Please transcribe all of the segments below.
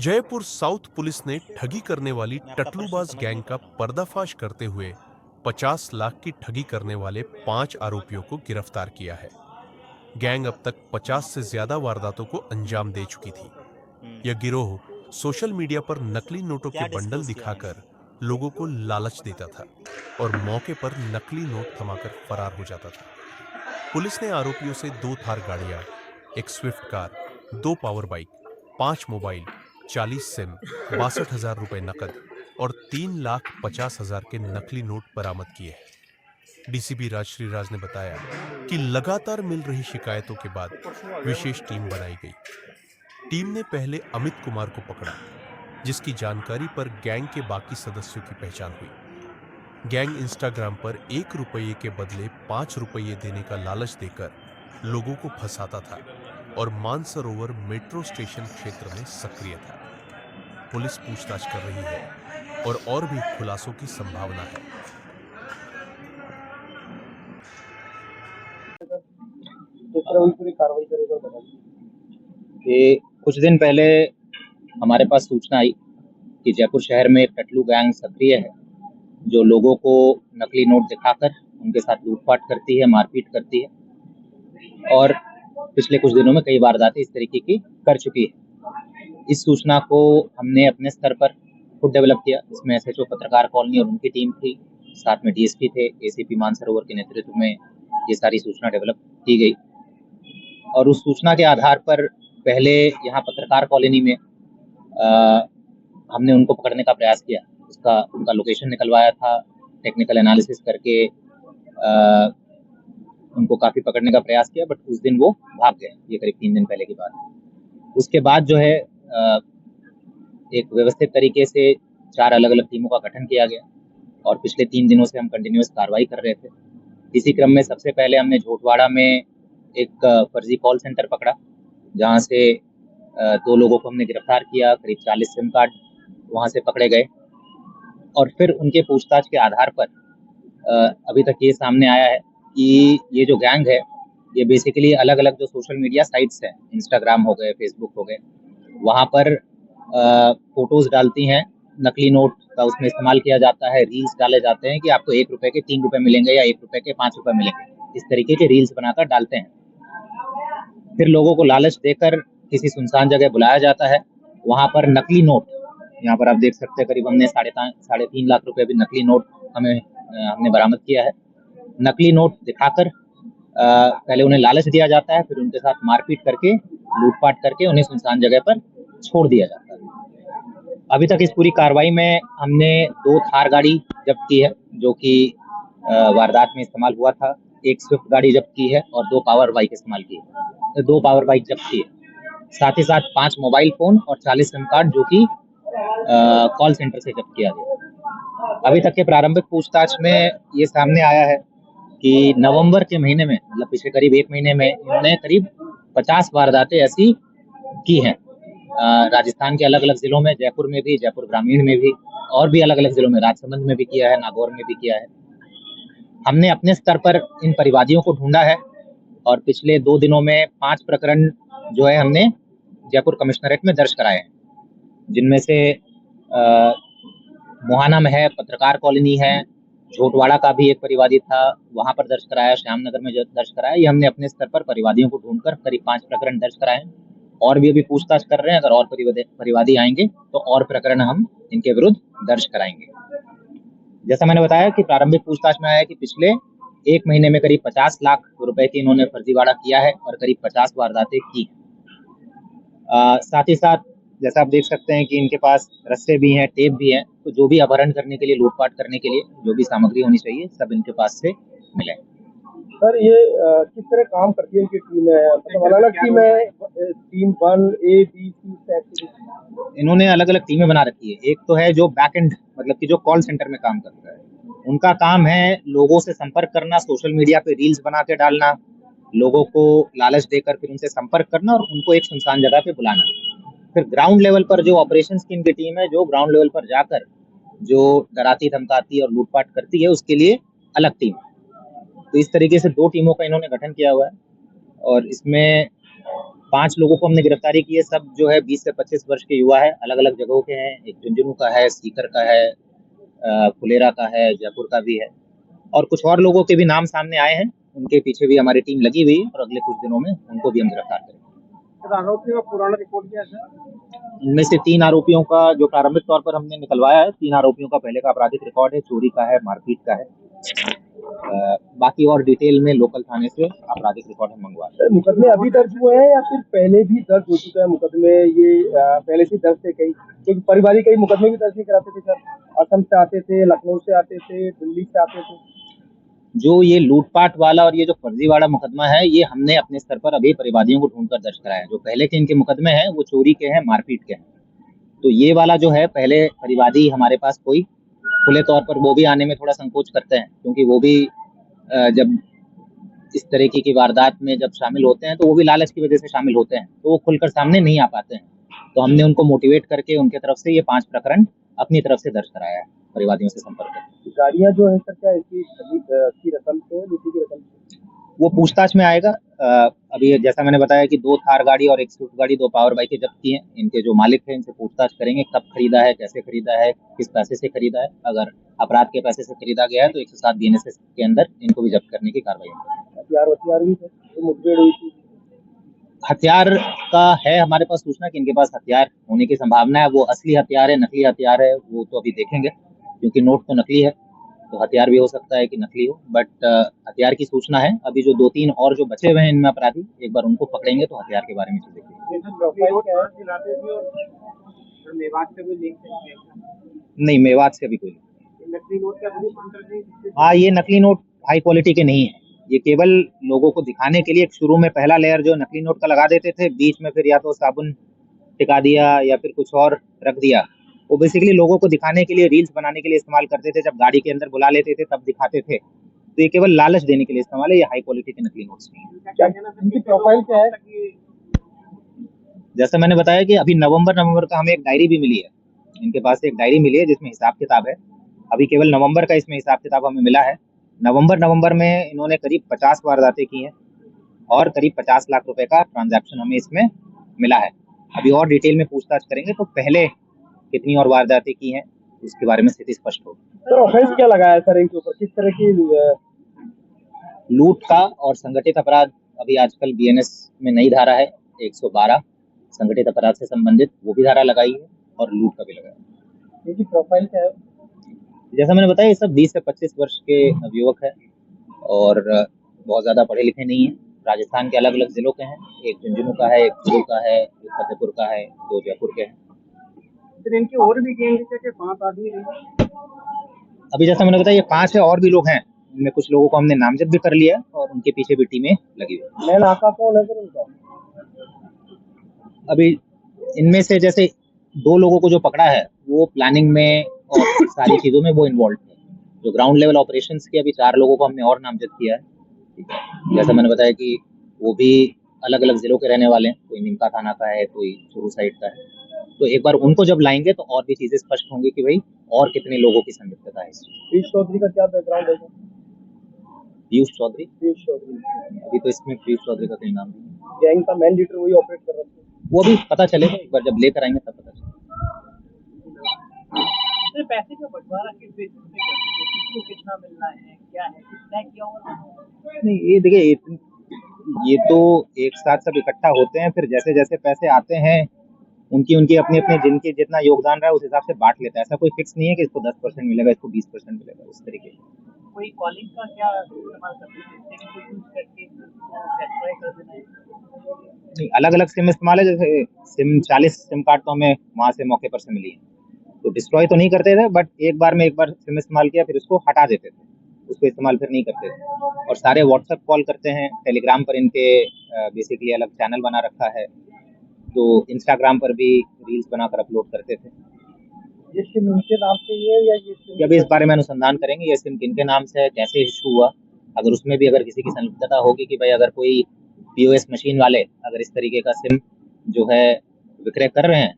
Jaipur south police ने ठगी करने वाली टटलूबाज गैंग का पर्दाफाश करते हुए 50 लाख की ठगी करने वाले 5 आरोपियों को गिरफ्तार किया है। गैंग अब तक 50 से ज्यादा वारदातों को अंजाम दे चुकी थी। यह गिरोह सोशल मीडिया पर नकली नोटों के बंडल दिखाकर लोगों को लालच देता था और मौके पर नकली नोट थमाकर फरार हो जाता था। पुलिस ने आरोपियों से 2 थार गाड़ियां, एक Swift car, 2 power bike, 5 mobile, 40 SIM, 62,000 रुपए नकद और 3,50,000 के नकली नोट बरामद किए हैं। डीसीपी राजश्री राज ने बताया कि लगातार मिल रही शिकायतों के बाद विशेष टीम बनाई गई। टीम ने पहले अमित कुमार को पकड़ा, जिसकी जानकारी पर गैंग के बाकी सदस्यों की पहचान हुई। गैंग इंस्टाग्राम पर 1 रुपये के बदले 5 रुपये देने का लालच देकर लोगों को फंसाता था और मानसरोवर मेट्रो स्टेशन क्षेत्र में सक्रिय था। पुलिस पूछताछ कर रही है और भी खुलासों की संभावना है। पूरी कार्रवाई करेगा बताइए। कि कुछ दिन पहले हमारे पास सूचना आई कि जयपुर शहर में एक टटलू गैंग सक्रिय है जो लोगों को नकली नोट दिखाकर उनके साथ लूटपाट करती है, मारपीट करती है और पिछले कुछ दिनों में कई वारदातें इस तरीके की कर चुकी है। इस सूचना को हमने अपने स्तर पर खुद डेवलप किया। इसमें एसएचओ पत्रकार कॉलोनी और उनकी टीम थी, साथ में डीएसपी थे, एसीपी मानसरोवर के नेतृत्व में ये सारी सूचना डेवलप की गई और उस सूचना के आधार पर पहले यहाँ पत्रकार कॉलोनी में हमने उनको पकड़ने का प्रयास किया। उनका लोकेशन निकलवाया था, टेक्निकल एनालिसिस करके उनको काफ़ी पकड़ने का प्रयास किया, बट उस दिन वो भाग गए। ये करीब 3 दिन पहले की बात। उसके बाद जो है एक व्यवस्थित तरीके से 4 अलग अलग टीमों का गठन किया गया और पिछले 3 दिनों से हम कंटिन्यूअस कार्रवाई कर रहे थे। इसी क्रम में सबसे पहले हमने झोटवाड़ा में एक फर्जी कॉल सेंटर पकड़ा, जहाँ से 2 लोगों को हमने गिरफ्तार किया। करीब 40 सिम कार्ड वहाँ से पकड़े गए और फिर उनके पूछताछ के आधार पर अभी तक ये सामने आया है कि ये जो गैंग है ये बेसिकली अलग अलग जो सोशल मीडिया साइट्स हैं, इंस्टाग्राम हो गए, फेसबुक हो गए, वहाँ पर फोटोज डालती हैं, नकली नोट का उसमें इस्तेमाल किया जाता है, रील्स डाले जाते हैं कि आपको 1 रुपए के 3 रुपए मिलेंगे या 1 रुपए के 5 रुपए मिलेंगे। इस तरीके के रील्स बनाकर डालते हैं। फिर लोगों को लालच देकर किसी सुनसान जगह बुलाया जाता है, वहाँ पर नकली नोट, यहाँ पर आप देख सकते हैं करीब हमने 3.5 लाख रुपए भी नकली नोट हमने बरामद किया है। नकली नोट दिखाकर पहले उन्हें लालच दिया जाता है, फिर उनके साथ मारपीट करके, लूटपाट करके उन्हें सुनसान जगह पर छोड़ दिया जाता है। अभी तक इस पूरी कार्रवाई में हमने 2 थार गाड़ी जब्त की है जो कि वारदात में इस्तेमाल हुआ था, एक स्विफ्ट गाड़ी जब्त की है और 2 पावर बाइक इस्तेमाल की है, 2 पावर बाइक जब्त की है। साथ ही साथ 5 मोबाइल फोन और 40 सिम कार्ड जो कि कॉल सेंटर से जब्त किया गया। अभी तक के प्रारंभिक पूछताछ में ये सामने आया है कि नवंबर के महीने में, मतलब पिछले करीब 1 महीने में, इन्होंने करीब 50 वारदातें ऐसी की हैं राजस्थान के अलग अलग जिलों में, जयपुर में भी, जयपुर ग्रामीण में भी, और भी अलग अलग जिलों में, राजसमंद में भी किया है, नागौर में भी किया है। हमने अपने स्तर पर इन परिवादियों को ढूंढा है और पिछले 2 दिनों में 5 प्रकरण जो है हमने जयपुर कमिश्नरेट में दर्ज कराए हैं, जिनमें से मोहाना में है, पत्रकार कॉलोनी है, झोटवाड़ा का भी एक परिवादी था, वहां पर दर्ज कराया, श्यामनगर में दर्ज कराया। ये हमने अपने स्तर पर परिवादियों को ढूंढकर करीब 5 प्रकरण दर्ज कराए और भी अभी पूछताछ कर रहे हैं। अगर और परिवादी आएंगे तो और प्रकरण हम इनके विरुद्ध दर्ज कराएंगे। जैसा मैंने बताया कि प्रारंभिक पूछताछ में आया कि पिछले 1 महीने में करीब 50 लाख रुपए की इन्होंने फर्जीवाड़ा किया है और करीब 50 वारदातें की। साथ ही साथ जैसा आप देख सकते हैं कि इनके पास रस्से भी हैं, टेप भी हैं, तो जो भी अपहरण करने के लिए, लूटपाट करने के लिए जो भी सामग्री होनी चाहिए, सब इनके पास से मिले। सर ये किस तरह काम करती है इनकी टीम है, मतलब अलग अलग टीम है, टीम 1 A B C? इन्होंने अलग अलग टीमें बना रखी है। एक तो है जो बैक एंड, मतलब कि जो कॉल सेंटर में काम करता है, उनका काम है लोगों से संपर्क करना, सोशल मीडिया पे रील्स बना के डालना, लोगों को लालच देकर फिर उनसे संपर्क करना और उनको एक सुनसान जगह पे बुलाना। फिर ग्राउंड लेवल पर जो ऑपरेशंस की इनकी टीम है, जो ग्राउंड लेवल पर जाकर जो डराती धमकाती और लूटपाट करती है, उसके लिए अलग टीम। तो इस तरीके से 2 टीमों का इन्होंने गठन किया हुआ है और इसमें 5 लोगों को हमने गिरफ्तारी की है। सब जो है 20 से 25 वर्ष के युवा है, अलग अलग जगहों के हैं। एक झुंझुनू का है, सीकर का है, फुलेरा का है, जयपुर का भी है और कुछ और लोगों के भी नाम सामने आए हैं। उनके पीछे भी हमारी टीम लगी हुई है और अगले कुछ दिनों में उनको भी हम गिरफ्तार करेंगे। सर आरोपियों का पुराना रिकॉर्ड क्या है सर? इनमें से 3 आरोपियों का जो प्रारंभिक तौर पर हमने निकलवाया है, 3 आरोपियों का पहले का आपराधिक रिकॉर्ड है, चोरी का है, मारपीट का है। बाकी और डिटेल में लोकल थाने से आपराधिक रिकॉर्ड हम मंगवा रहे हैं। सर मुकदमे अभी दर्ज हुए हैं या फिर पहले भी दर्ज हो चुका है मुकदमे? ये पहले से दर्ज थे कई, क्योंकि पारिवारिक कई मुकदमे भी दर्ज नहीं कराते थे सर। असम से आते थे, लखनऊ से आते थे, दिल्ली से आते थे। जो ये लूटपाट वाला और ये जो फर्जीवाड़ा मुकदमा है, ये हमने अपने स्तर पर अभी परिवादियों को ढूंढकर दर्ज कराया है। जो पहले के इनके मुकदमे हैं वो चोरी के हैं, मारपीट के हैं। तो ये वाला जो है पहले परिवादी हमारे पास कोई खुले तौर पर वो भी आने में थोड़ा संकोच करते हैं, क्योंकि वो भी जब इस तरीके की वारदात में जब शामिल होते हैं तो वो भी लालच की वजह से शामिल होते हैं, तो वो खुलकर सामने नहीं आ पाते हैं। तो हमने उनको मोटिवेट करके उनके तरफ से ये 5 प्रकरण अपनी तरफ से दर्ज कराया है परिवादियों से संपर्क करके। गाड़ियां जो है सर क्या इसकी की रकम से, लूटी की रकम से? वो पूछताछ में आएगा। अभी जैसा मैंने बताया कि 2 थार गाड़ी और 1 स्विफ्ट गाड़ी, 2 पावर बाइकें जब्त की हैं। इनके जो मालिक हैं इनसे पूछताछ करेंगे, कब खरीदा है, कैसे खरीदा है, किस पैसे से खरीदा है। अगर अपराध के पैसे से खरीदा गया है तो 107 बीएनएस के अंदर इनको भी जब्त करने की कार्रवाई होगी। हथियार भी थे तो मुठभेड़ हुई थी? हथियार का है हमारे पास सूचना कि इनके पास हथियार होने की संभावना है। वो असली हथियार है, नकली हथियार है, वो तो अभी देखेंगे, क्योंकि नोट तो नकली है, तो हथियार भी हो सकता है कि नकली हो। बट हथियार की सूचना है। अभी जो 2-3 और जो बचे हुए हैं इनमें अपराधी, एक बार उनको पकड़ेंगे तो हथियार के बारे में चीजें नहीं, मेवात से अभी कोई नहीं। हाँ, ये नकली नोट हाई क्वालिटी के नहीं है। ये केवल लोगों को दिखाने के लिए शुरू में पहला लेयर जो नकली नोट का लगा देते थे, बीच में फिर या तो साबुन टिका दिया या फिर कुछ और रख दिया। वो बेसिकली लोगों को दिखाने के लिए, रील्स बनाने के लिए इस्तेमाल करते थे। जब गाड़ी के अंदर बुला लेते थे तब दिखाते थे। तो ये केवल लालच देने के लिए इस्तेमाल है। ये हाई क्वालिटी के नकली नोट्स नहीं है। इनकी प्रोफाइल क्या है? जैसा मैंने बताया कि अभी नवंबर का हमें एक डायरी भी मिली है। इनके पास एक डायरी मिली है जिसमें हिसाब किताब है। अभी केवल नवंबर का इसमें हिसाब किताब हमें मिला है। नवंबर में इन्होंने करीब 50 वारदातें की हैं और करीब 50 लाख रुपए का ट्रांजैक्शन हमें इसमें मिला है। अभी और डिटेल में पूछताछ करेंगे तो पहले कितनी और वारदातें की हैं इसके बारे में स्थिति स्पष्ट होगी। सर ऑफेंस क्या लगाया है सर इनके ऊपर, किस तरह की? लूट का और संगठित अपराध अभी आजकल बीएनएस में नई धारा है 112 संगठित अपराध से संबंधित, वो भी धारा लगाई है और लूट का भी लगाया है। इनकी प्रोफाइल क्या है? जैसा मैंने बताया, ये सब 20 से 25 वर्ष के युवक है और बहुत ज्यादा पढ़े लिखे नहीं है। राजस्थान के अलग अलग जिलों के हैं। एक झुंझुनू का है, एक कुल्लू का है, एक फतेहपुर का है, 2 जयपुर के हैं। सर इनके और भी गैंग के 5 आदमी हैं। अभी जैसा मैंने बताया ये 5 है और भी लोग हैं। इनमें कुछ लोगों को हमने नामजद भी कर लिया है और उनके पीछे भी टीमें लगी हुई है। मैन आका कौन है सर इनका? अभी इनमें से जैसे 2 लोगों को जो पकड़ा है वो प्लानिंग में और सारी चीजों में वो इन्वॉल्व थे। जो ग्राउंड लेवल ऑपरेशंस के अभी 4 लोगों को हमने और नामजद किया है। ठीक है, जैसा मैंने बताया कि वो भी अलग अलग जिलों के रहने वाले हैं। कोई निमका थाना का है, कोई चूरू साइड का है। तो एक बार उनको जब लाएंगे तो और भी चीजें स्पष्ट होंगी कि भाई और कितने लोगों की संलिप्तता है। पीयूष चौधरी का क्या बैकग्राउंड है? पीयूष चौधरी पीयूष चौधरी अभी तो इसमें पीयूष चौधरी का कोई नाम नहीं है। गैंग का मैन लीडर वही ऑपरेट कर रहा है। वो भी पता चलेगा, एक बार जब लेकर आएंगे तब पता चलेगा। सर पैसे का बंटवारा किस बेसिस पे करते थे, किसको कितना मिलना है, क्या है, कुछ तय किया होगा? नहीं, ये देखिए, ये तो एक साथ सब इकट्ठा होते हैं, फिर जैसे जैसे पैसे आते हैं उनकी उनकी अपने अपने जिनके जितना योगदान रहा है उस हिसाब से बांट लेता है। ऐसा कोई फिक्स नहीं है कि इसको 10% मिलेगा, इसको 20% मिलेगा, उस तरीके से। कोई कॉलिंग का क्या इस्तेमाल करते थे, सिम को यूज करके डिस्ट्रॉय कर देना है? नहीं, अलग अलग सिम इस्तेमाल है। जैसे 40 सिम कार्ड तो हमें वहां से मौके पर से मिली है, तो डिस्ट्रॉय तो नहीं करते थे, बट एक बार सिम इस्तेमाल किया फिर उसको हटा देते थे, उसको इस्तेमाल फिर नहीं करते थे। और सारे व्हाट्सएप कॉल करते हैं। टेलीग्राम पर इनके बेसिकली अलग चैनल बना रखा है, तो इंस्टाग्राम पर भी रील्स बनाकर अपलोड करते थे। ये सिम इनके नाम से ही है या ये सिम? अभी इस बारे में अनुसंधान करेंगे, ये सिम किनके नाम से है, कैसे इशू हुआ। अगर उसमें भी अगर किसी की संलिप्तता होगी कि भाई अगर कोई पीओएस मशीन वाले अगर इस तरीके का सिम जो है विक्रय कर रहे हैं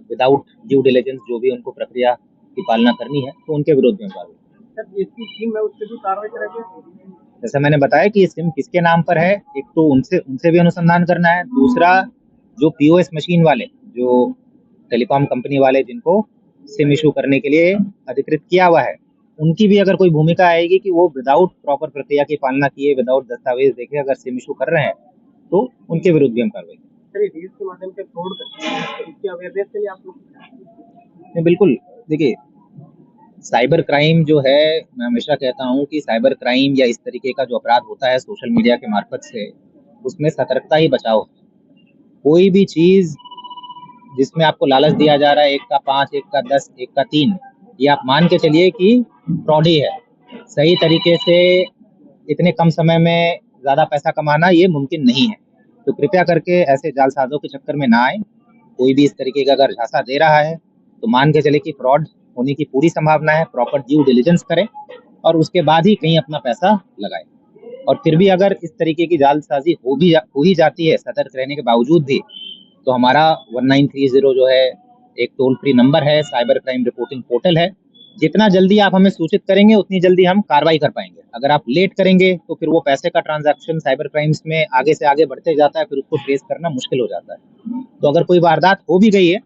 विदाउट ड्यू डिलिजेंस, जो भी उनको प्रक्रिया की पालना करनी है, तो उनके विरोध में कार्रवाई। सर जिसकी टीम है उससे भी कार्रवाई करेंगे? जैसा मैंने बताया कि ये सिम किसके नाम पर है, एक तो उनसे उनसे भी अनुसंधान करना है, दूसरा जो पीओएस मशीन वाले, जो टेलीकॉम कंपनी वाले जिनको सिम इशू करने के लिए अधिकृत किया हुआ है, उनकी भी अगर कोई भूमिका आएगी कि वो विदाउट प्रॉपर प्रक्रिया की पालना किए, विदाउट दस्तावेज देखे अगर सिम इशू कर रहे हैं तो उनके विरुद्ध भी हम कार्रवाई करेंगे। सर, ये रील्स के माध्यम से फ्रॉड करते हैं, तो इसकी अवेयरनेस के लिए आप लोग नहीं, बिल्कुल। देखिए, साइबर क्राइम जो है, मैं हमेशा कहता हूँ कि साइबर क्राइम या इस तरीके का जो अपराध होता है सोशल मीडिया के मार्फत से, उसमें सतर्कता ही बचाव है। कोई भी चीज जिसमें आपको लालच दिया जा रहा है, 1 का 5, 1 का 10, 1 का 3, ये आप मान के चलिए कि फ्रॉड ही है। सही तरीके से इतने कम समय में ज्यादा पैसा कमाना ये मुमकिन नहीं है। तो कृपया करके ऐसे जालसाजों के चक्कर में ना आए। कोई भी इस तरीके का अगर झांसा दे रहा है तो मान के चले कि फ्रॉड होने की पूरी संभावना है। प्रॉपर ड्यू डिलिजेंस करें और उसके बाद ही कहीं अपना पैसा लगाएं। और फिर भी अगर इस तरीके की जालसाजी हो ही जाती है सतर्क रहने के बावजूद भी, तो हमारा 1930 जो है एक टोल फ्री नंबर है, साइबर क्राइम रिपोर्टिंग पोर्टल है। जितना जल्दी आप हमें सूचित करेंगे उतनी जल्दी हम कार्रवाई कर पाएंगे। अगर आप लेट करेंगे तो फिर वो पैसे का ट्रांजैक्शन साइबर क्राइम्स में आगे से आगे बढ़ते जाता है, फिर उसको ट्रेस करना मुश्किल हो जाता है। तो अगर कोई वारदात हो भी गई है